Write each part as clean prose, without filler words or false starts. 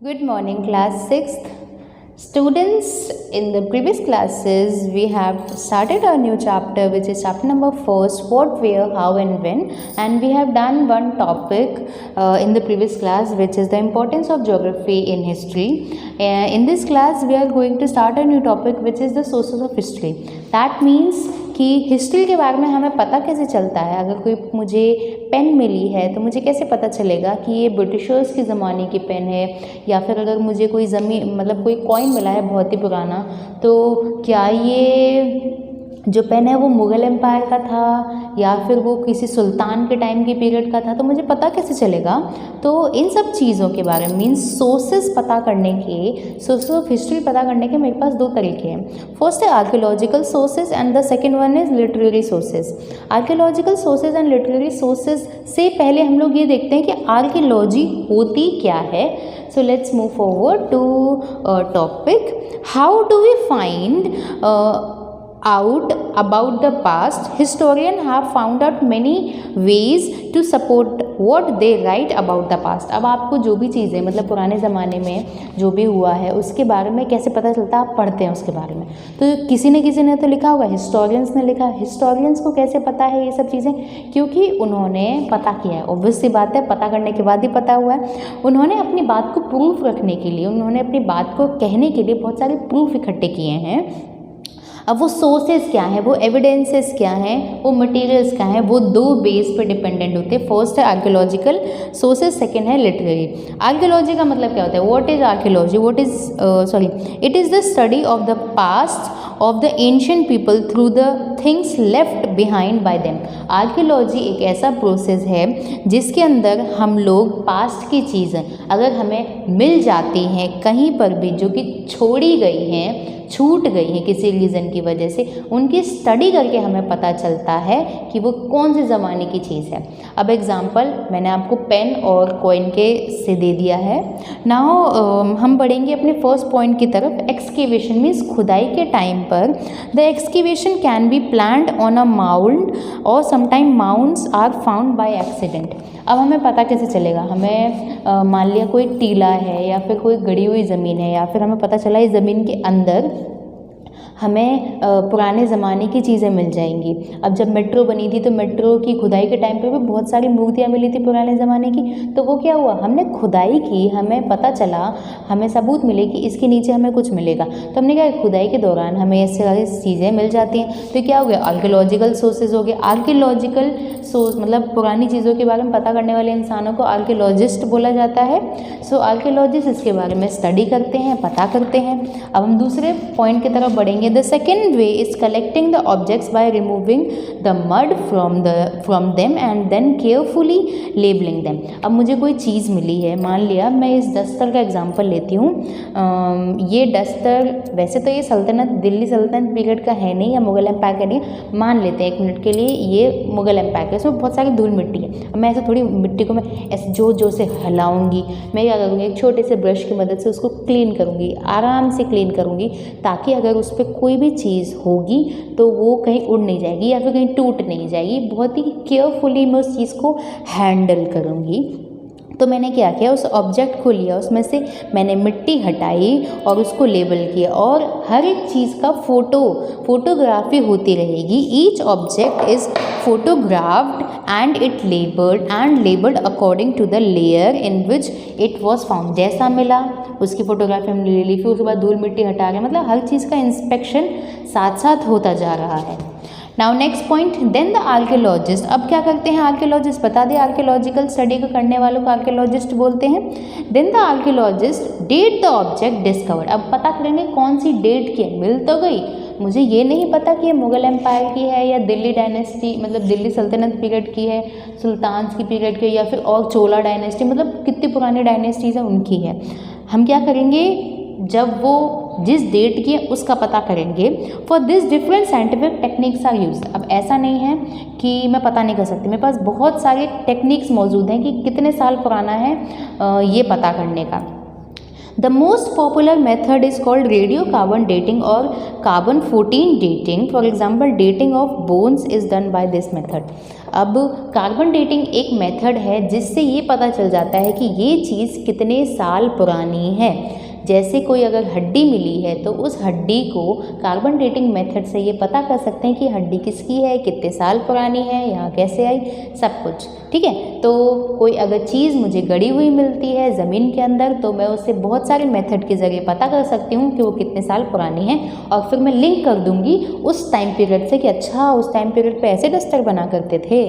Good morning, class 6th. Students, in the previous classes, we have started a new chapter, which is chapter number 4, what, where, how and when. And we have done one topic in the previous class, which is the importance of geography in history. In this class, we are going to start a new topic, which is the sources of history. That means कि history के बारे में हमें पता कैसे चलता है। अगर कोई मुझे पेन मिली है तो मुझे कैसे पता चलेगा कि ये ब्रिटिशर्स के ज़माने की पेन है, या फिर अगर मुझे कोई कोई कॉइन मिला है बहुत ही पुराना, तो क्या ये जो पेन है वो मुग़ल एम्पायर का था या फिर वो किसी सुल्तान के टाइम के पीरियड का था, तो मुझे पता कैसे चलेगा। तो इन सब चीज़ों के बारे में मीन्स सोर्सेस पता करने के, सोर्सेस ऑफ हिस्ट्री पता करने के मेरे पास दो तरीके हैं। फर्स्ट है archaeological sources and the second one is literary sources. Archaeological sources and literary sources से पहले हम लोग ये देखते हैं कि आर्कियोलॉजी होती क्या है। So let's move forward to topic, how do we find out about the past. Historians have found out many ways to support what they write about the past. अब आपको जो भी चीज़ें मतलब पुराने ज़माने में जो भी हुआ है उसके बारे में कैसे पता चलता है, आप पढ़ते हैं उसके बारे में। तो किसी ने तो लिखा होगा, हिस्टोरियंस ने लिखा। हिस्टोरियंस को कैसे पता है ये सब चीज़ें? क्योंकि उन्होंने पता किया है। ऑब्वियस सी बात है, पता करने के बाद ही पता हुआ है। उन्होंने अपनी बात को प्रूफ रखने के लिए, उन्होंने अपनी बात को कहने के लिए बहुत सारे प्रूफ इकट्ठे किए हैं। अब वो सोर्सेज क्या हैं, वो एविडेंसेस क्या हैं, वो मटेरियल्स क्या हैं, वो दो बेस पे डिपेंडेंट होते हैं। फर्स्ट है आर्कियोलॉजिकल सोर्सेज, सेकंड है लिटरेरी। आर्कियोलॉजी का मतलब क्या होता है? What is archaeology? It is the study of the past of the ancient people through the things left behind by them. Archaeology एक ऐसा प्रोसेस है जिसके अंदर हम लोग पास्ट की चीज़ें अगर हमें मिल जाती हैं कहीं पर भी, जो कि छोड़ी गई हैं, छूट गई हैं किसी रीज़न की वजह से, उनकी स्टडी करके हमें पता चलता है कि वो कौन से ज़माने की चीज़ है। अब एग्जांपल मैंने आपको पेन और कॉइन के से दे दिया है। नाउ हम बढ़ेंगे अपने फर्स्ट पॉइंट की तरफ। एक्सकेवेशन मीन्स खुदाई के टाइम पर the excavation can be planned on a mound और sometime mounds are found by accident. अब हमें पता कैसे चलेगा? हमें मान लिया कोई टीला है या फिर कोई गड़ी हुई ज़मीन है, या फिर हमें पता चला इस ज़मीन के अंदर हमें पुराने ज़माने की चीज़ें मिल जाएंगी। अब जब मेट्रो बनी थी तो मेट्रो की खुदाई के टाइम पे भी बहुत सारी मूर्तियाँ मिली थी पुराने ज़माने की। तो वो क्या हुआ, हमने खुदाई की, हमें पता चला, हमें सबूत मिले कि इसके नीचे हमें कुछ मिलेगा। तो हमने क्या, खुदाई के दौरान हमें इससे सारी चीज़ें मिल जाती हैं। तो क्या हो गया? आर्कियोलॉजिकल सोर्सेज हो गए। आर्कियोलॉजिकल सोर्स मतलब पुरानी चीज़ों के बारे में पता करने वाले इंसानों को आर्कियोलॉजिस्ट बोला जाता है। सो आर्कियोलॉजिस्ट इसके बारे में स्टडी करते हैं, पता करते हैं। अब हम दूसरे पॉइंट की तरफ बढ़ेंगे। The second way is collecting the objects by removing the mud from them and then carefully labeling them. अब मुझे कोई चीज़ मिली है, मान लिया मैं इस दस्तर का एग्जांपल लेती हूँ। ये दस्तर वैसे तो ये दिल्ली सल्तनत पीरियड का है नहीं, या मुग़ल एम्पायर का नहीं, मान लेते हैं एक मिनट के लिए ये मुग़ल एम्पायर का। इसमें बहुत सारी धूल मिट्टी है। अब मैं ऐसे थोड़ी मिट्टी को मैं ऐसे जोर से हिलाऊंगी। मैं क्या करूँगी, एक छोटे से ब्रश की मदद से उसको क्लीन करूँगी, आराम से क्लीन करूँगी, ताकि अगर उस पर कोई भी चीज़ होगी तो वो कहीं उड़ नहीं जाएगी या फिर कहीं टूट नहीं जाएगी। बहुत ही केयरफुली मैं उस चीज़ को हैंडल करूँगी। तो मैंने क्या किया, उस ऑब्जेक्ट को लिया, उसमें से मैंने मिट्टी हटाई और उसको लेबल किया, और हर एक चीज़ का फोटोग्राफी होती रहेगी। Each object is photographed and it labelled according to the layer in which it was found. जैसा मिला उसकी फ़ोटोग्राफी हमने ले ली, फिर उसके बाद धूल मिट्टी हटा के, मतलब हर चीज़ का इंस्पेक्शन साथ साथ होता जा रहा है। Now next point, then the archaeologist. अब क्या करते हैं आर्कियोलॉजिस्ट? बता दें, आर्कियोलॉजिकल स्टडी को करने वालों को आर्कियोलॉजिस्ट बोलते हैं। Then the archaeologist date the object discovered. अब पता करेंगे कौन सी डेट की है। मिल तो गई, मुझे ये नहीं पता कि ये मुग़ल एम्पायर की है या दिल्ली डायनेस्टी मतलब दिल्ली सल्तनत पीरियड की है, सुल्तान्स की पीरियड की, या फिर और चोला डायनेस्टी, मतलब कितनी पुरानी डायनेस्टीज़ है उनकी है। हम क्या करेंगे, जब वो जिस डेट की है उसका पता करेंगे। For this different scientific techniques are use. अब ऐसा नहीं है कि मैं पता नहीं कर सकती, मेरे पास बहुत सारे टेक्निक्स मौजूद हैं कि कितने साल पुराना है ये पता करने का। The most popular method is called radiocarbon dating or carbon-14 dating. For example, dating of bones is done by this method. अब कार्बन डेटिंग एक मेथड है जिससे ये पता चल जाता है कि ये चीज़ कितने साल पुरानी है। जैसे कोई अगर हड्डी मिली है तो उस हड्डी को कार्बन डेटिंग मेथड से ये पता कर सकते हैं कि हड्डी किसकी है, कितने साल पुरानी है, यहाँ कैसे आई, सब कुछ। ठीक है, तो कोई अगर चीज़ मुझे गड़ी हुई मिलती है ज़मीन के अंदर तो मैं उससे बहुत सारे मेथड के ज़रिए पता कर सकती हूँ कि वो कितने साल पुरानी है, और फिर मैं लिंक कर दूँगी उस टाइम पीरियड से कि अच्छा उस टाइम पीरियड पे ऐसे डस्टर बना करते थे।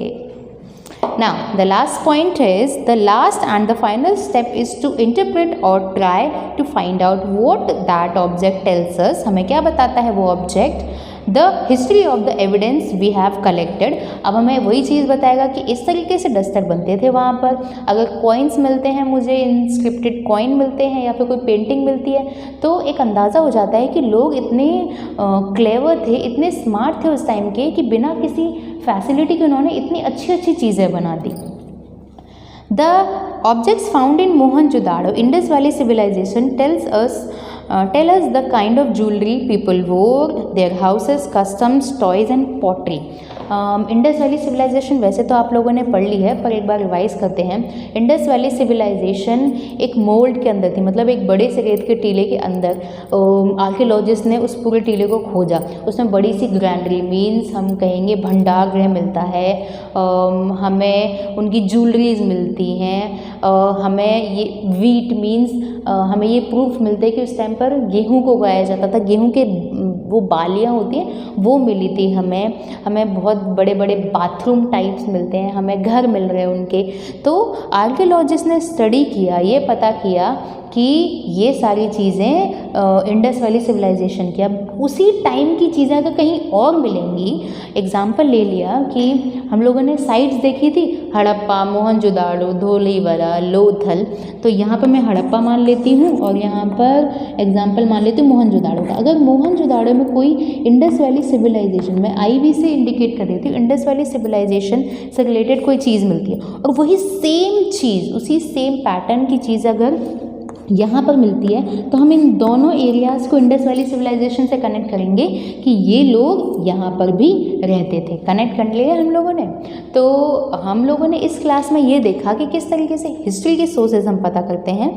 Now, the last point is, the last and the final step is to interpret or try to find out what that object tells us. हमें क्या बताता है वो object? The history of the evidence we have collected. अब हमें वही चीज़ बताएगा कि इस तरीके से डस्टर बनते थे वहाँ पर। अगर कॉइन्स मिलते हैं, मुझे इंस्क्रिप्टेड कॉइन मिलते हैं या फिर कोई पेंटिंग मिलती है, तो एक अंदाज़ा हो जाता है कि लोग इतने क्लेवर थे, इतने स्मार्ट थे उस टाइम के कि बिना किसी फैसिलिटी के उन्होंने इतनी अच्छी अच्छी चीज़ें बना दी। The objects found in Mohenjo-daro, Indus Valley civilization, tell us the kind of jewelry people wore, their houses, customs, toys and pottery. Indus valley civilisation वैसे तो आप लोगों ने पढ़ ली है, पर एक बार रिवाइज करते हैं। इंडस वैली सिविलाइजेशन एक मोल्ड के अंदर थी, मतलब एक बड़े से रेत के टीले के अंदर आर्कियोलॉजिस्ट ने उस पूरे टीले को खोजा। उसमें बड़ी सी ग्रैंडरी, मीन्स हम कहेंगे भंडार गृह मिलता है, हमें उनकी ज्वेलरीज मिलती हैं, हमें ये वीट मीन्स हमें ये प्रूफ मिलते हैं कि उस टाइम पर गेहूँ को उगाया जाता था, गेहूँ के वो बालियाँ होती हैं वो मिली थी हमें बहुत बड़े बड़े बाथरूम टाइप्स मिलते हैं, हमें घर मिल रहे हैं उनके। तो आर्कियोलॉजिस्ट ने स्टडी किया, ये पता किया कि ये सारी चीज़ें इंडस वैली सिविलाइजेशन की। अब उसी टाइम की चीज़ें अगर कहीं और मिलेंगी, एग्जाम्पल ले लिया कि हम लोगों ने साइट्स देखी थी हड़प्पा, मोहनजोदाड़ो, धोलीवरा, लोथल, तो यहाँ पर मैं हड़प्पा मान लेती हूँ और यहाँ पर एग्जाम्पल मान लेती हूँ मोहनजोदाड़ो का। अगर मोहनजोदाड़ो में कोई इंडस वैली सिविलाइजेशन, मैं IV से इंडिकेट कर देती हूँ, इंडस वैली सिविलाइजेशन से रिलेटेड कोई चीज़ मिलती है और वही सेम चीज़, उसी सेम पैटर्न की चीज़ अगर यहाँ पर मिलती है तो हम इन दोनों एरियाज़ को इंडस वैली सिविलाइजेशन से कनेक्ट करेंगे कि ये लोग यहाँ पर भी रहते थे। कनेक्ट कर लिया हम लोगों ने। तो हम लोगों ने इस क्लास में ये देखा कि किस तरीके से हिस्ट्री के सोर्सेज हम पता करते हैं,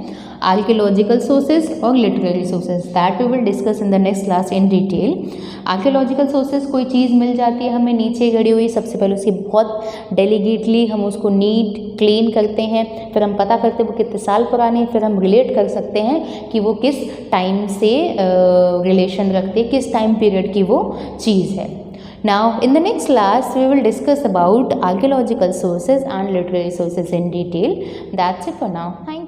आर्कियोलॉजिकल सोर्सेज और literary sources, that we will discuss in the next class in detail. Archaeological sources, कोई चीज़ मिल जाती है हमें नीचे गड़ी हुई, सबसे पहले उसकी बहुत डेलीगेटली हम उसको नीट क्लीन करते हैं, फिर हम पता करते हैं वो कितने साल पुरानी है, फिर हम रिलेट कर सकते हैं कि वो किस टाइम से रिलेशन रखते हैं, किस टाइम पीरियड की वो चीज़ है। Now in the next class we will discuss about archaeological sources and literary sources in detail. That's it for now. Thank you.